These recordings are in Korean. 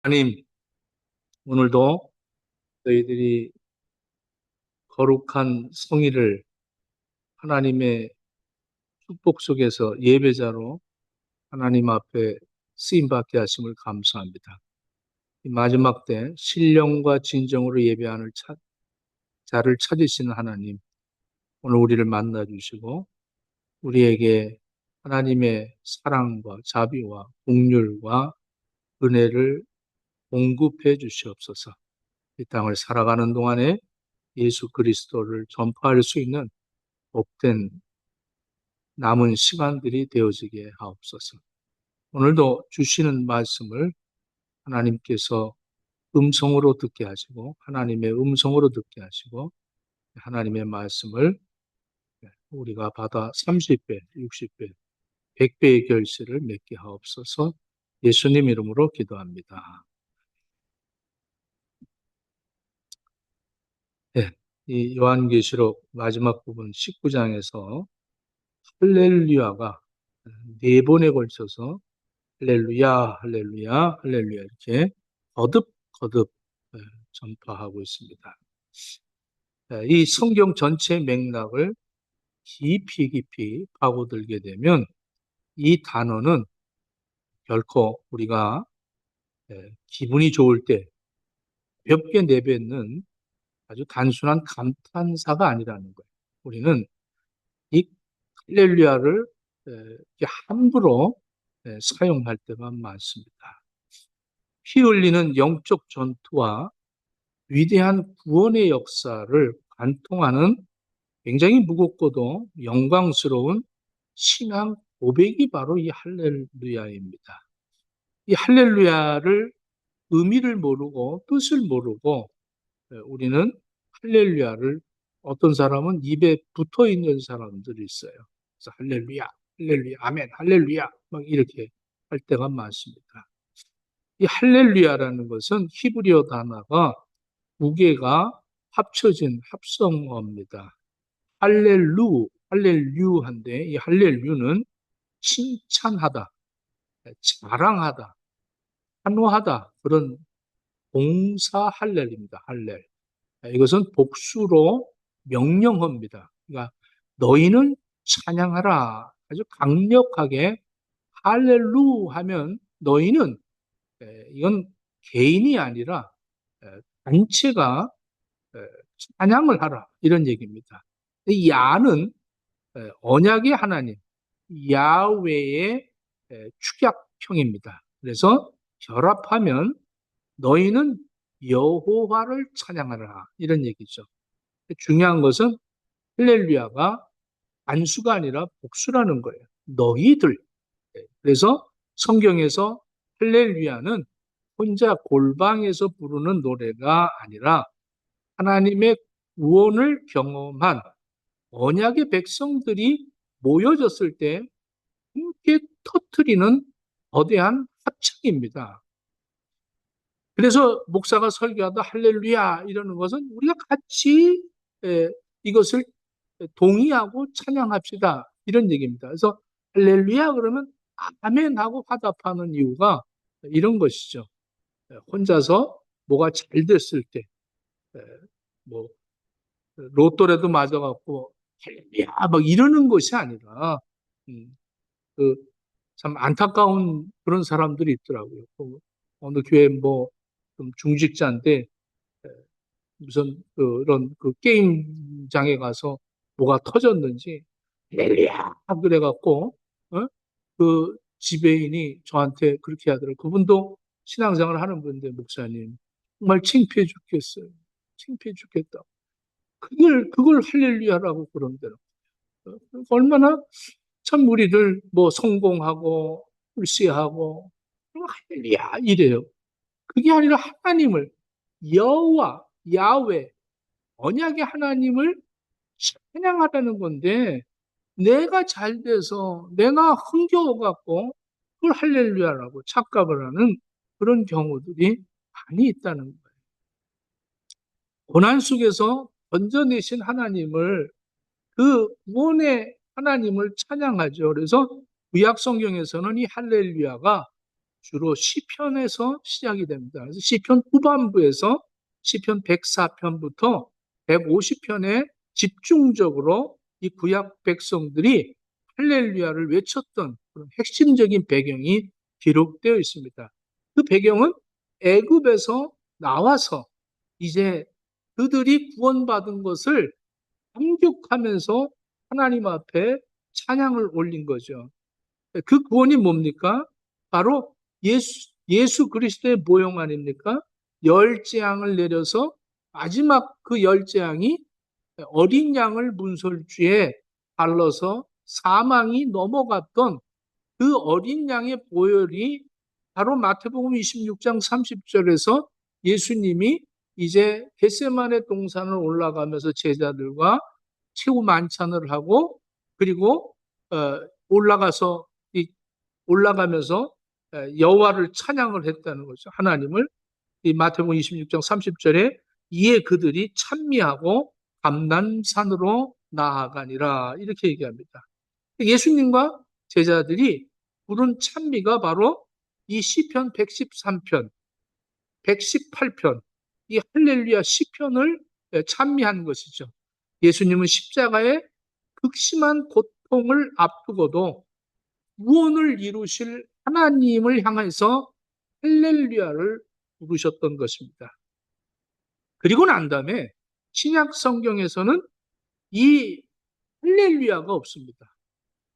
하나님, 오늘도 저희들이 거룩한 성의를 하나님의 축복 속에서 예배자로 하나님 앞에 쓰임받게 하심을 감사합니다. 이 마지막 때 신령과 진정으로 예배하는 자를 찾으시는 하나님, 오늘 우리를 만나 주시고 우리에게 하나님의 사랑과 자비와 긍휼과 은혜를 공급해 주시옵소서. 이 땅을 살아가는 동안에 예수 그리스도를 전파할 수 있는 복된 남은 시간들이 되어지게 하옵소서. 오늘도 주시는 말씀을 하나님께서 음성으로 듣게 하시고 하나님의 음성으로 듣게 하시고 하나님의 말씀을 우리가 받아 30배, 60배, 100배의 결실을 맺게 하옵소서. 예수님 이름으로 기도합니다. 네, 이 요한계시록 마지막 부분 19장에서 할렐루야가 네 번에 걸쳐서 할렐루야, 할렐루야, 할렐루야 이렇게 거듭 예, 전파하고 있습니다. 이 성경 전체 맥락을 깊이 파고들게 되면 이 단어는 결코 우리가 기분이 좋을 때 가볍게 내뱉는 아주 단순한 감탄사가 아니라는 거예요. 우리는 이 할렐루야를 이렇게 함부로 사용할 때가 많습니다. 피 흘리는 영적 전투와 위대한 구원의 역사를 관통하는 굉장히 무겁고도 영광스러운 신앙 고백이 바로 이 할렐루야입니다. 이 할렐루야를 의미를 모르고 뜻을 모르고 우리는 할렐루야를 어떤 사람은 입에 붙어 있는 사람들이 있어요. 그래서 할렐루야, 할렐루야, 아멘, 할렐루야 막 이렇게 할 때가 많습니다. 이 할렐루야라는 것은 히브리어 단어가 두 개가 합쳐진 합성어입니다. 할렐루한데 이 할렐루는 칭찬하다, 자랑하다, 환호하다 그런 봉사 할렐입니다. 할렐. 이것은 복수로 명령어입니다. 그러니까 너희는 찬양하라. 아주 강력하게 할렐루 하면 너희는 이건 개인이 아니라 단체가 찬양을 하라 이런 얘기입니다. 이 야는 언약의 하나님 야훼의 축약형입니다. 그래서 결합하면 너희는 여호와를 찬양하라 이런 얘기죠. 중요한 것은 할렐루야가 안수가 아니라 복수라는 거예요. 너희들. 그래서 성경에서 할렐루야는 혼자 골방에서 부르는 노래가 아니라 하나님의 구원을 경험한 언약의 백성들이 모여졌을 때 함께 터뜨리는 거대한 합창입니다. 그래서 목사가 설교하다 할렐루야 이러는 것은 우리가 같이 이것을 동의하고 찬양합시다 이런 얘기입니다. 그래서 할렐루야 그러면 아멘하고 화답하는 이유가 이런 것이죠. 혼자서 뭐가 잘 됐을 때, 뭐 로또라도 맞아갖고 할렐루야 막 이러는 것이 아니라 그 참 안타까운 그런 사람들이 있더라고요. 어느 교회 좀 중직자인데 무슨 그런 그 게임장에 가서 뭐가 터졌는지 할렐루야 그래갖고 그 지배인이 저한테 그렇게 하더라고요. 그분도 신앙생활을 하는 분인데 목사님 정말 창피해 죽겠어요. 창피해 죽겠다. 그걸 할렐루야라고 그런대요. 얼마나 참 우리들 뭐 성공하고 불시하고 할렐루야 이래요. 그게 아니라 하나님을 여호와 야훼 언약의 하나님을 찬양하라는 건데 내가 잘 돼서 내가 흥겨워 갖고 그걸 할렐루야라고 착각을 하는 그런 경우들이 많이 있다는 거예요. 고난 속에서 건져내신 하나님을 그 구원의 하나님을 찬양하죠. 그래서 구약 성경에서는 이 할렐루야가 주로 시편에서 시작이 됩니다. 그래서 시편 후반부에서 시편 104편부터 150편에 집중적으로 이 구약 백성들이 할렐루야를 외쳤던 그런 핵심적인 배경이 기록되어 있습니다. 그 배경은 애굽에서 나와서 이제 그들이 구원받은 것을 감격하면서 하나님 앞에 찬양을 올린 거죠. 그 구원이 뭡니까? 바로 예수 그리스도의 모형 아닙니까? 열 재앙을 내려서 마지막 그 열 재앙이 어린 양을 문설주에 발라서 사망이 넘어갔던 그 어린 양의 보혈이 바로 마태복음 26장 30절에서 예수님이 이제 겟세마네 동산을 올라가면서 제자들과 최후 만찬을 하고 그리고 올라가서 올라가면서 여호와를 찬양을 했다는 거죠. 하나님을 이 마태복음 26장 30절에 이에 그들이 찬미하고 감난산으로 나아가니라 이렇게 얘기합니다. 예수님과 제자들이 부른 찬미가 바로 이 시편 113편, 118편, 이 할렐루야 시편을 찬미한 것이죠. 예수님은 십자가의 극심한 고통을 앞두고도 구원을 이루실 하나님을 향해서 할렐루야를 부르셨던 것입니다. 그리고 난 다음에 신약 성경에서는 이 할렐루야가 없습니다.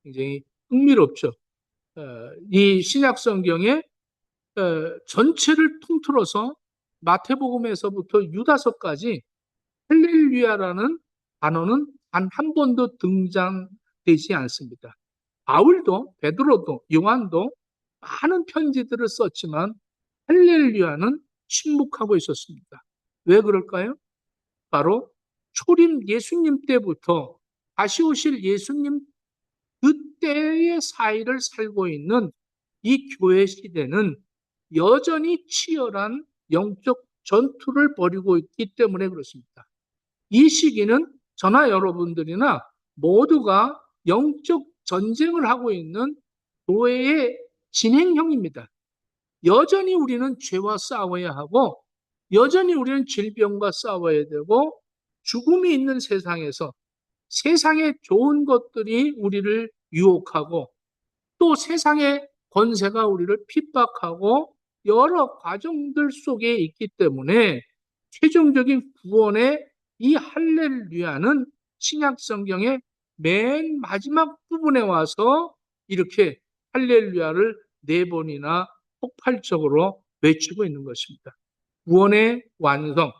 굉장히 흥미롭죠. 이 신약 성경의 전체를 통틀어서 마태복음에서부터 유다서까지 할렐루야라는 단어는 단 한 번도 등장되지 않습니다. 바울도 베드로도 요한도 많은 편지들을 썼지만 할렐루야는 침묵하고 있었습니다. 왜 그럴까요? 바로 초림 예수님 때부터 다시 오실 예수님 그때의 사이를 살고 있는 이 교회 시대는 여전히 치열한 영적 전투를 벌이고 있기 때문에 그렇습니다. 이 시기는 저나 여러분들이나 모두가 영적 전쟁을 하고 있는 교회의 진행형입니다. 여전히 우리는 죄와 싸워야 하고 여전히 우리는 질병과 싸워야 되고 죽음이 있는 세상에서 세상의 좋은 것들이 우리를 유혹하고 또 세상의 권세가 우리를 핍박하고 여러 과정들 속에 있기 때문에 최종적인 구원의 이 할렐루야는 신약 성경의 맨 마지막 부분에 와서 이렇게 할렐루야를 네 번이나 폭발적으로 외치고 있는 것입니다. 구원의 완성,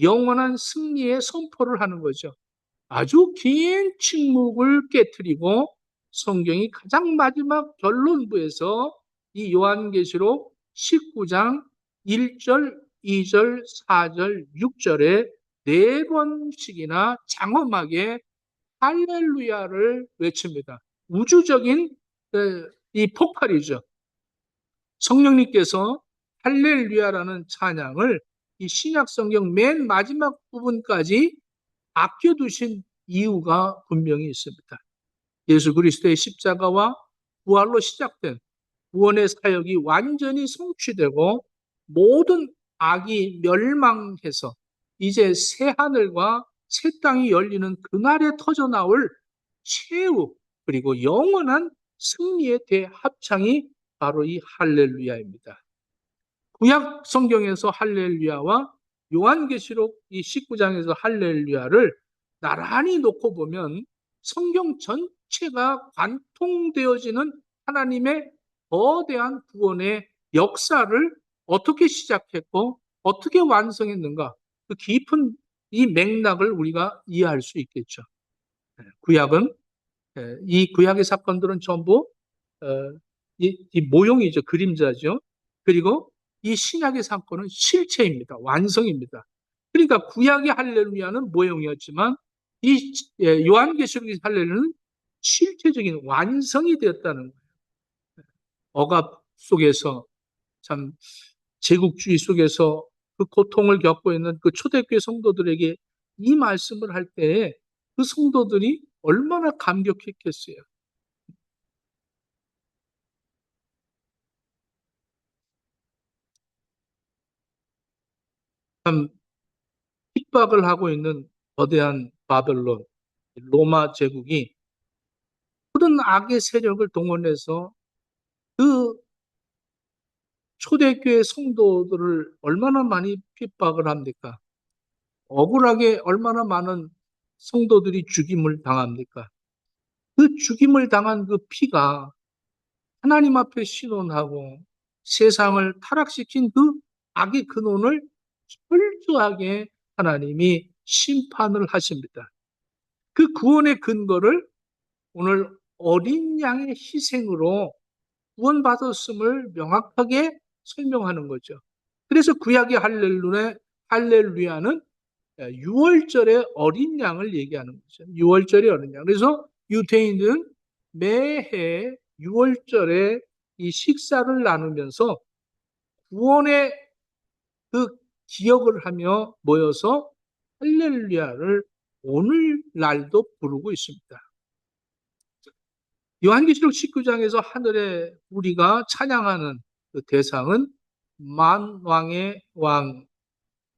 영원한 승리의 선포를 하는 거죠. 아주 긴 침묵을 깨뜨리고 성경이 가장 마지막 결론부에서 이 요한계시록 19장 1절, 2절, 4절, 6절에 네 번씩이나 장엄하게 할렐루야를 외칩니다. 우주적인 이 폭발이죠. 성령님께서 할렐루야라는 찬양을 이 신약 성경 맨 마지막 부분까지 아껴두신 이유가 분명히 있습니다. 예수 그리스도의 십자가와 부활로 시작된 구원의 사역이 완전히 성취되고 모든 악이 멸망해서 이제 새 하늘과 새 땅이 열리는 그날에 터져나올 최후 그리고 영원한 승리의 대합창이 바로 이 할렐루야입니다. 구약 성경에서 할렐루야와 요한계시록 이 19장에서 할렐루야를 나란히 놓고 보면 성경 전체가 관통되어지는 하나님의 거대한 구원의 역사를 어떻게 시작했고 어떻게 완성했는가 그 깊은 이 맥락을 우리가 이해할 수 있겠죠. 구약은 이 구약의 사건들은 전부 이 모형이죠. 그림자죠. 그리고 이 신약의 사건은 실체입니다. 완성입니다. 그러니까 구약의 할렐루야는 모형이었지만 이 요한계시록의 할렐루야는 실체적인 완성이 되었다는 거예요. 억압 속에서 참 제국주의 속에서 그 고통을 겪고 있는 그 초대교회 성도들에게 이 말씀을 할 때에 그 성도들이 얼마나 감격했겠어요. 참 핍박을 하고 있는 거대한 바벨론, 로마 제국이 모든 악의 세력을 동원해서 그 초대교회 성도들을 얼마나 많이 핍박을 합니까? 억울하게 얼마나 많은 성도들이 죽임을 당합니까? 그 죽임을 당한 그 피가 하나님 앞에 신원하고 세상을 타락시킨 그 악의 근원을 철저하게 하나님이 심판을 하십니다. 그 구원의 근거를 오늘 어린 양의 희생으로 구원받았음을 명확하게 설명하는 거죠. 그래서 구약의 할렐루야는 6월절의 어린 양을 얘기하는 거죠. 6월절의 어린 양. 그래서 유대인들은 매해 6월절에 이 식사를 나누면서 구원의 그 기억을 하며 모여서 할렐루야를 오늘날도 부르고 있습니다. 요한계시록 19장에서 하늘에 우리가 찬양하는 그 대상은 만왕의 왕,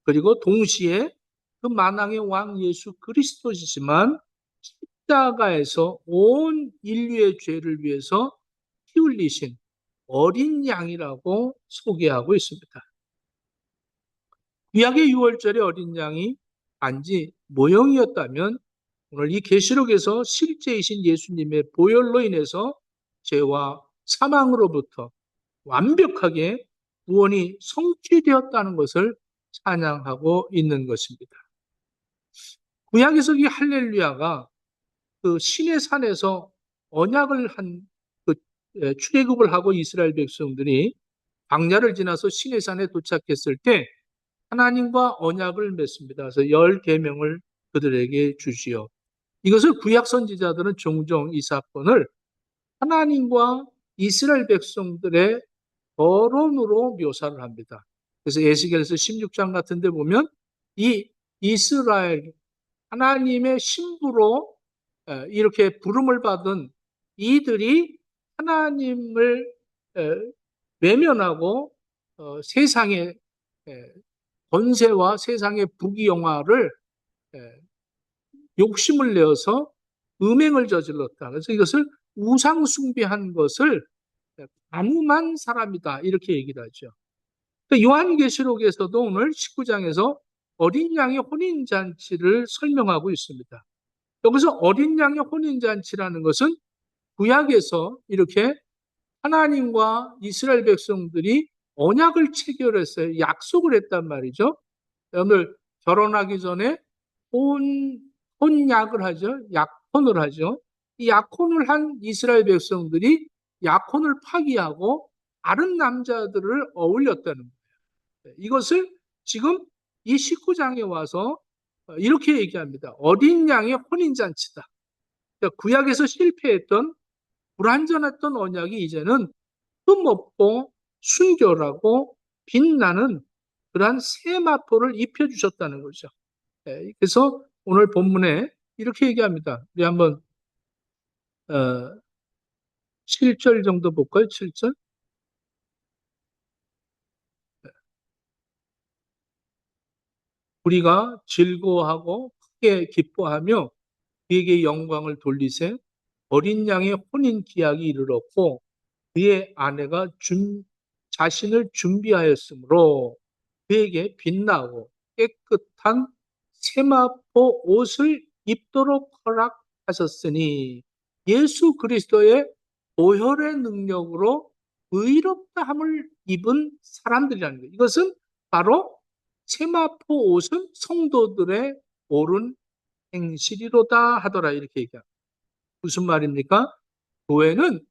그리고 동시에 그 만왕의 왕 예수 그리스도시지만 십자가에서 온 인류의 죄를 위해서 피 흘리신 어린 양이라고 소개하고 있습니다. 구약의 6월절의 어린 양이 단지 모형이었다면 오늘 이 계시록에서 실제이신 예수님의 보혈로 인해서 죄와 사망으로부터 완벽하게 구원이 성취되었다는 것을 찬양하고 있는 것입니다. 구약에서 이 할렐루야가 그 시내 산에서 언약을 그 출애굽을 하고 이스라엘 백성들이 광야를 지나서 시내 산에 도착했을 때 하나님과 언약을 맺습니다. 그래서 10계명을 그들에게 주시오. 이것을 구약 선지자들은 종종 이 사건을 하나님과 이스라엘 백성들의 거론으로 묘사를 합니다. 그래서 에스겔서 16장 같은 데 보면 이 이스라엘 하나님의 신부로 이렇게 부름을 받은 이들이 하나님을 외면하고 세상의 권세와 세상의 부귀영화를 욕심을 내어서 음행을 저질렀다. 그래서 이것을 우상 숭배한 것을 간음한 사람이다. 이렇게 얘기를 하죠. 요한계시록에서도 오늘 19장에서 어린 양의 혼인잔치를 설명하고 있습니다. 여기서 어린 양의 혼인잔치라는 것은 구약에서 이렇게 하나님과 이스라엘 백성들이 언약을 체결했어요. 약속을 했단 말이죠. 오늘 결혼하기 전에 혼약을 하죠. 약혼을 하죠. 이 약혼을 한 이스라엘 백성들이 약혼을 파기하고 다른 남자들을 어울렸다는 거예요. 이것을 지금 이 19장에 와서 이렇게 얘기합니다. 어린 양의 혼인잔치다. 그러니까 구약에서 실패했던 불완전했던 언약이 이제는 흠없고 순결하고 빛나는 그러한 세마포를 입혀주셨다는 거죠. 그래서 오늘 본문에 이렇게 얘기합니다. 우리 한번 7절 정도 볼까요? 7절. 우리가 즐거워하고 크게 기뻐하며 그에게 영광을 돌리세 어린 양의 혼인 기약이 이르렀고 그의 아내가 자신을 준비하였으므로 그에게 빛나고 깨끗한 세마포 옷을 입도록 허락하셨으니 예수 그리스도의 보혈의 능력으로 의롭다함을 입은 사람들이라는 거예요. 이것은 바로 세마포 옷은 성도들의 옳은 행실이로다 하더라 이렇게 얘기합니다. 무슨 말입니까? 교회는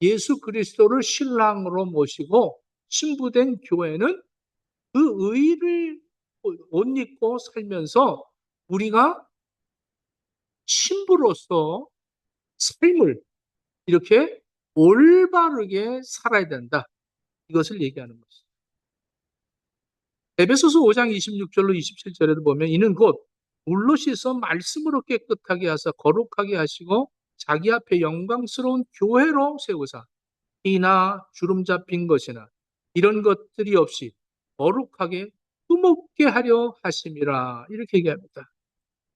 예수 그리스도를 신랑으로 모시고 신부된 교회는 그 의를 옷 입고 살면서 우리가 신부로서 삶을 이렇게 올바르게 살아야 된다. 이것을 얘기하는 것입니다. 에베소서 5장 26절로 27절에도 보면 이는 곧 물로 씻어 말씀으로 깨끗하게 하사 거룩하게 하시고 자기 앞에 영광스러운 교회로 세우사 이나 주름 잡힌 것이나 이런 것들이 없이 거룩하게 흠없게 하려 하심이라 이렇게 얘기합니다.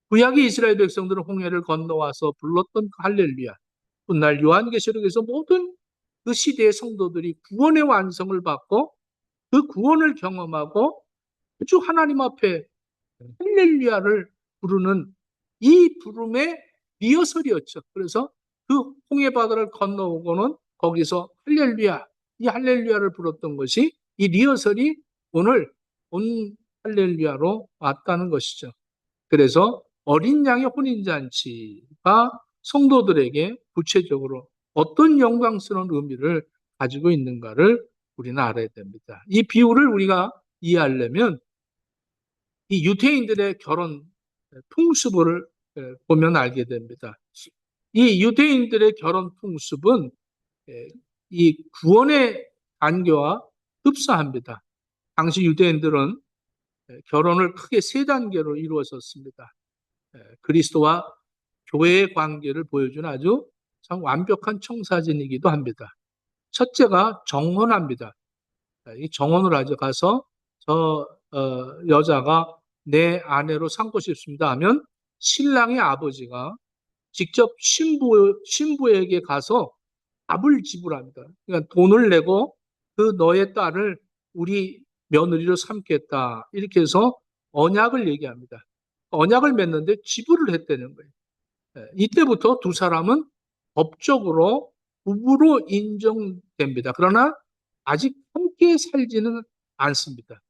구약의 이스라엘 백성들은 홍해를 건너와서 불렀던 그 할렐루야. 훗날 요한계시록에서 모든 그 시대의 성도들이 구원의 완성을 받고 그 구원을 경험하고 주 하나님 앞에 할렐루야를 부르는 이 부름의 리허설이었죠. 그래서 그 홍해 바다를 건너오고는 거기서 할렐루야, 이 할렐루야를 불렀던 것이 이 리허설이 오늘 온 할렐루야로 왔다는 것이죠. 그래서 어린 양의 혼인잔치가 성도들에게 구체적으로 어떤 영광스러운 의미를 가지고 있는가를 우리는 알아야 됩니다. 이 비유를 우리가 이해하려면 이 유대인들의 결혼 풍습을 보면 알게 됩니다. 이 유대인들의 결혼 풍습은 이 구원의 단계와 흡사합니다. 당시 유대인들은 결혼을 크게 세 단계로 이루었었습니다. 그리스도와 교회의 관계를 보여주는 아주 참 완벽한 청사진이기도 합니다. 첫째가 정혼합니다. 이 정혼을 하죠. 가서 저 여자가 내 아내로 삼고 싶습니다 하면 신랑의 아버지가 직접 신부에게 가서 답을 지불합니다. 그러니까 돈을 내고 그 너의 딸을 우리 며느리로 삼겠다. 이렇게 해서 언약을 얘기합니다. 언약을 맺는데 지불을 했다는 거예요. 이때부터 두 사람은 법적으로 부부로 인정됩니다. 그러나 아직 함께 살지는 않습니다.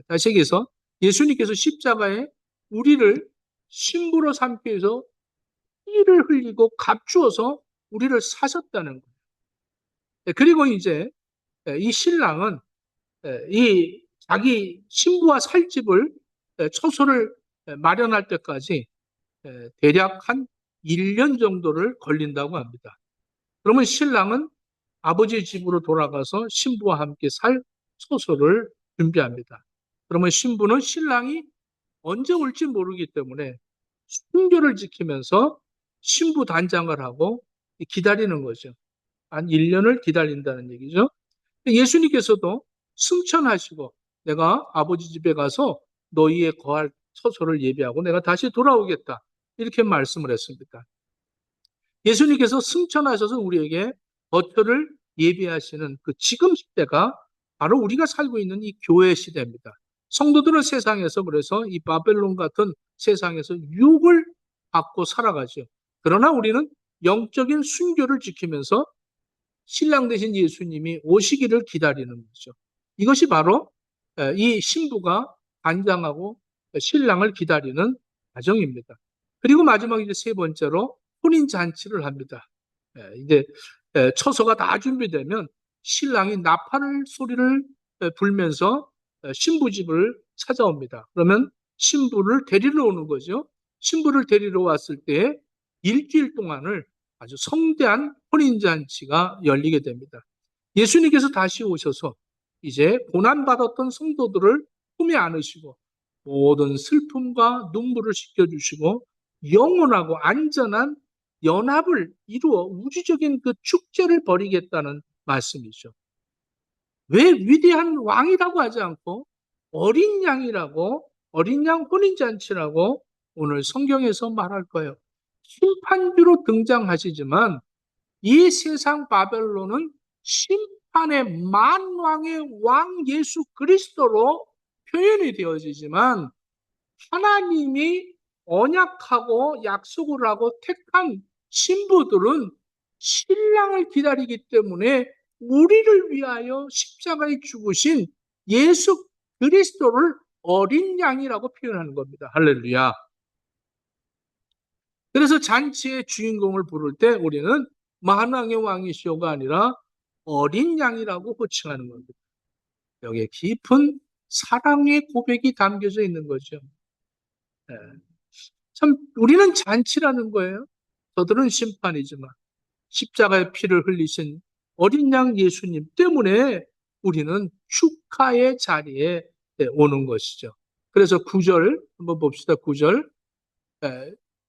다시 얘기해서 예수님께서 십자가에 우리를 신부로 삼기 위해서 피를 흘리고 값주어서 우리를 사셨다는 거예요. 그리고 이제 이 신랑은 이 자기 신부와 살 집을 처소를 마련할 때까지 대략 한 1년 정도를 걸린다고 합니다. 그러면 신랑은 아버지 집으로 돌아가서 신부와 함께 살 처소를 준비합니다. 그러면 신부는 신랑이 언제 올지 모르기 때문에 순교를 지키면서 신부 단장을 하고 기다리는 거죠. 한 1년을 기다린다는 얘기죠. 예수님께서도 승천하시고 내가 아버지 집에 가서 너희의 거할 처소를 예비하고 내가 다시 돌아오겠다. 이렇게 말씀을 했습니다. 예수님께서 승천하셔서 우리에게 거처를 예비하시는 그 지금 시대가 바로 우리가 살고 있는 이 교회 시대입니다. 성도들은 세상에서 그래서 이 바벨론 같은 세상에서 유혹을 받고 살아가죠. 그러나 우리는 영적인 순교를 지키면서 신랑 되신 예수님이 오시기를 기다리는 거죠. 이것이 바로 이 신부가 단장하고 신랑을 기다리는 과정입니다. 그리고 마지막 이제 세 번째로 혼인 잔치를 합니다. 이제 처소가 다 준비되면 신랑이 나팔 소리를 불면서 신부 집을 찾아옵니다. 그러면 신부를 데리러 오는 거죠. 신부를 데리러 왔을 때 일주일 동안을 아주 성대한 혼인잔치가 열리게 됩니다. 예수님께서 다시 오셔서 이제 고난받았던 성도들을 품에 안으시고 모든 슬픔과 눈물을 씻겨주시고 영원하고 안전한 연합을 이루어 우주적인 그 축제를 벌이겠다는 말씀이죠. 왜 위대한 왕이라고 하지 않고 어린 양이라고, 어린 양 혼인잔치라고 오늘 성경에서 말할까요? 심판주로 등장하시지만 이 세상 바벨론은 심판의 만왕의 왕 예수 그리스도로 표현이 되어지지만 하나님이 언약하고 약속을 하고 택한 신부들은 신랑을 기다리기 때문에 우리를 위하여 십자가에 죽으신 예수 그리스도를 어린 양이라고 표현하는 겁니다. 할렐루야. 그래서 잔치의 주인공을 부를 때 우리는 만왕의 왕이시오가 아니라 어린 양이라고 호칭하는 겁니다. 여기에 깊은 사랑의 고백이 담겨져 있는 거죠. 네. 참 우리는 잔치라는 거예요. 저들은 심판이지만 십자가의 피를 흘리신 어린 양 예수님 때문에 우리는 축하의 자리에 오는 것이죠. 그래서 9절 한번 봅시다. 9절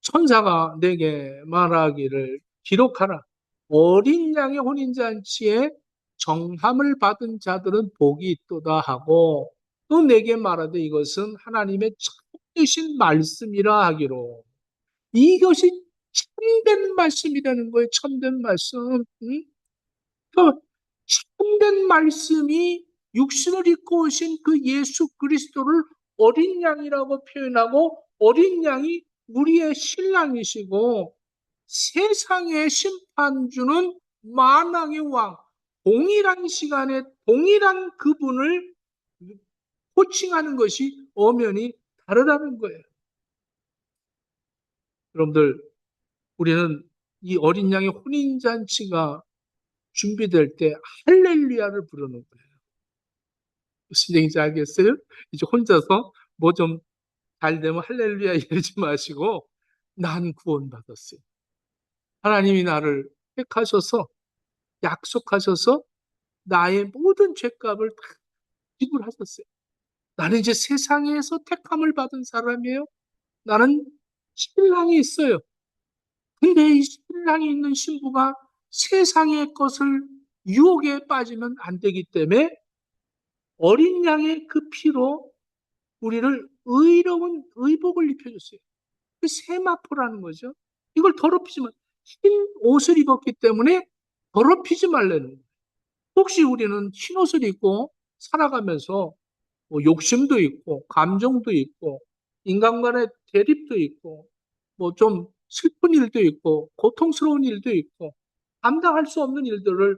천사가 내게 말하기를 기록하라. 어린 양의 혼인잔치에 정함을 받은 자들은 복이 있도다 하고 또 내게 말하되 이것은 하나님의 참되신 말씀이라 하기로. 이것이 참된 말씀이라는 거예요. 참된 말씀. 응? 그 참된 말씀이 육신을 입고 오신 그 예수 그리스도를 어린 양이라고 표현하고, 어린 양이 우리의 신랑이시고 세상의 심판주는 만왕의 왕, 동일한 시간에 동일한 그분을 호칭하는 것이 엄연히 다르다는 거예요. 여러분들, 우리는 이 어린 양의 혼인잔치가 준비될 때 할렐루야를 부르는 거예요. 무슨 얘기인지 알겠어요? 이제 혼자서 뭐 좀 잘 되면 할렐루야 이러지 마시고, 난 구원받았어요. 하나님이 나를 택하셔서, 약속하셔서 나의 모든 죄값을 다 지불하셨어요. 나는 이제 세상에서 택함을 받은 사람이에요. 나는 신랑이 있어요. 근데 이 신랑이 있는 신부가 세상의 것을 유혹에 빠지면 안 되기 때문에 어린 양의 그 피로 우리를 의로운 의복을 입혀줬어요. 그 세마포라는 거죠. 이걸 더럽히지만, 흰 옷을 입었기 때문에 더럽히지 말라는 거예요. 혹시 우리는 흰 옷을 입고 살아가면서 뭐 욕심도 있고 감정도 있고 인간간의 대립도 있고 뭐 좀 슬픈 일도 있고 고통스러운 일도 있고 감당할 수 없는 일들을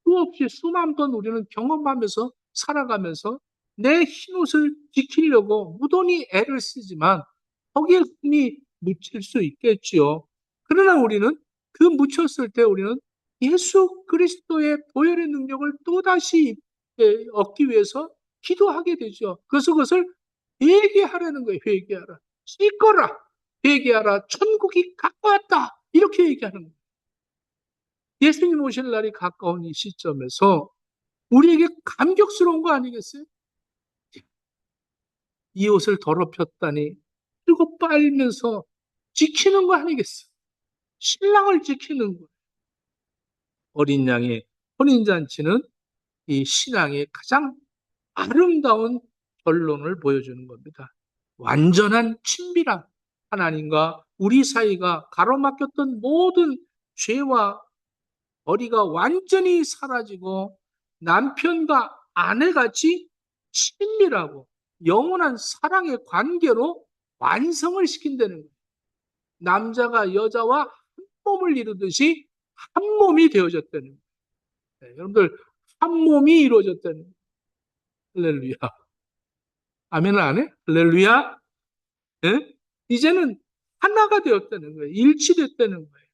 수없이 수만 번 우리는 경험하면서 살아가면서 내 흰옷을 지키려고 무던히 애를 쓰지만 거기에 흠이 묻힐 수 있겠지요. 그러나 우리는 그 묻혔을 때 우리는 예수 그리스도의 보혈의 능력을 또다시 얻기 위해서 기도하게 되죠. 그래서 그것을 회개하라는 거예요. 회개하라. 씻거라. 회개하라. 천국이 가까웠다. 이렇게 얘기하는 거예요. 예수님 오실 날이 가까운 이 시점에서 우리에게 감격스러운 거 아니겠어요? 이 옷을 더럽혔다니 그리고 빨면서 지키는 거 아니겠어요? 신랑을 지키는 거예요. 어린 양의 혼인잔치는 이 신앙의 가장 아름다운 결론을 보여주는 겁니다. 완전한 친밀함, 하나님과 우리 사이가 가로막혔던 모든 죄와 거리가 완전히 사라지고 남편과 아내같이 친밀하고 영원한 사랑의 관계로 완성을 시킨다는 거예요. 남자가 여자와 한 몸을 이루듯이 한 몸이 되어졌다는 거예요. 네, 여러분들, 한 몸이 이루어졌다는 거예요. 할렐루야. 아멘을 안 해? 할렐루야. 네? 이제는 하나가 되었다는 거예요. 일치됐다는 거예요.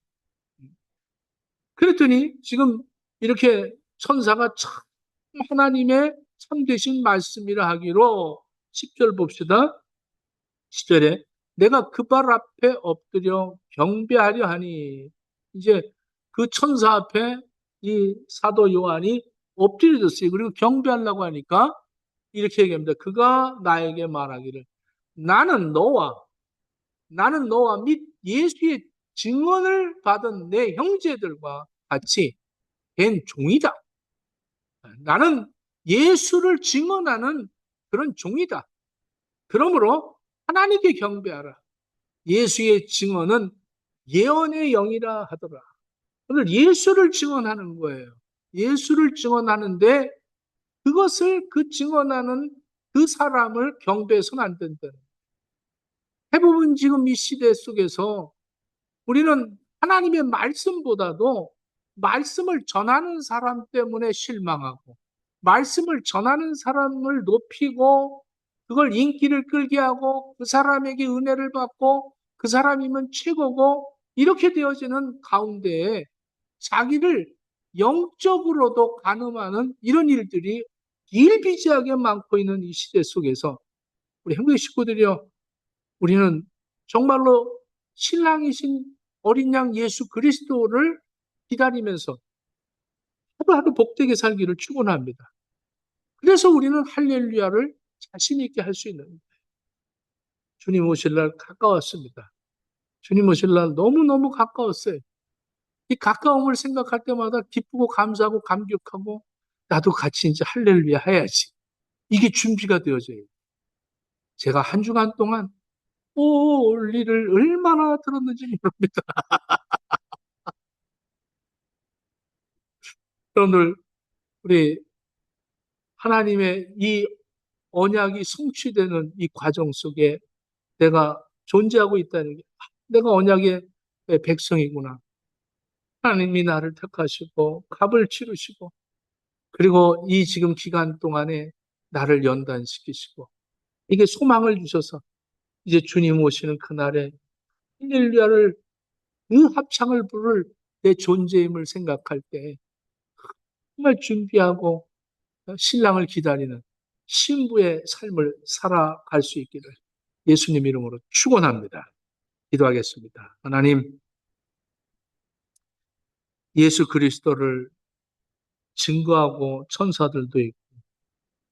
그랬더니 지금 이렇게 천사가 참 하나님의 참되신 말씀이라 하기로 10절 봅시다. 10절에 내가 그 발 앞에 엎드려 경배하려 하니, 이제 그 천사 앞에 이 사도 요한이 엎드려졌어요. 그리고 경배하려고 하니까 이렇게 얘기합니다. 그가 나에게 말하기를 나는 너와 및 예수의 증언을 받은 내 형제들과 같이 된 종이다. 나는 예수를 증언하는 그런 종이다. 그러므로 하나님께 경배하라. 예수의 증언은 예언의 영이라 하더라. 오늘 예수를 증언하는 거예요. 예수를 증언하는데 그것을 그 증언하는 그 사람을 경배해서는 안 된다. 대부분 지금 이 시대 속에서 우리는 하나님의 말씀보다도 말씀을 전하는 사람 때문에 실망하고, 말씀을 전하는 사람을 높이고 그걸 인기를 끌게 하고 그 사람에게 은혜를 받고 그 사람이면 최고고 이렇게 되어지는 가운데에 자기를 영적으로도 가늠하는 이런 일들이 일비지하게 많고 있는 이 시대 속에서 우리 한국의 식구들이요, 우리는 정말로 신랑이신 어린 양 예수 그리스도를 기다리면서 하루하루 복되게 살기를 축원합니다. 그래서 우리는 할렐루야를 자신 있게 할 수 있는 거예요. 주님 오실 날 가까웠습니다. 주님 오실 날 너무너무 가까웠어요. 이 가까움을 생각할 때마다 기쁘고 감사하고 감격하고 나도 같이 이제 할렐루야 해야지. 이게 준비가 되어져요. 제가 한 주간 동안 홀리를 얼마나 들었는지 모릅니다. 여러분들, 우리 하나님의 이 언약이 성취되는 이 과정 속에 내가 존재하고 있다는 게, 내가 언약의 백성이구나. 하나님이 나를 택하시고 값을 치르시고, 그리고 이 지금 기간 동안에 나를 연단시키시고, 이게 소망을 주셔서 이제 주님 오시는 그날에 할렐루야를, 그 합창을 부를 내 존재임을 생각할 때 정말 준비하고 신랑을 기다리는 신부의 삶을 살아갈 수 있기를 예수님 이름으로 축원합니다. 기도하겠습니다. 하나님, 예수 그리스도를 증거하고 천사들도 있고,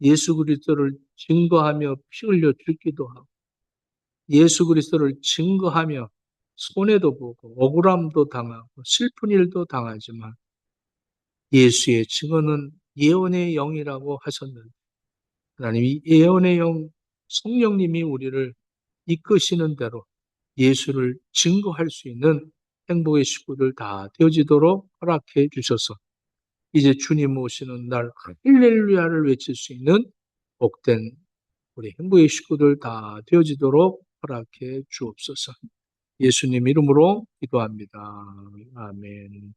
예수 그리스도를 증거하며 피 흘려 죽기도 하고, 예수 그리스도를 증거하며 손해도 보고 억울함도 당하고 슬픈 일도 당하지만, 예수의 증언은 예언의 영이라고 하셨는데, 하나님, 이 예언의 영 성령님이 우리를 이끄시는 대로 예수를 증거할 수 있는 행복의 식구들 다 되어지도록 허락해 주셔서, 이제 주님 오시는 날 할렐루야를 외칠 수 있는 복된 우리 행복의 식구들 다 되어지도록 허락해 주옵소서. 예수님 이름으로 기도합니다. 아멘.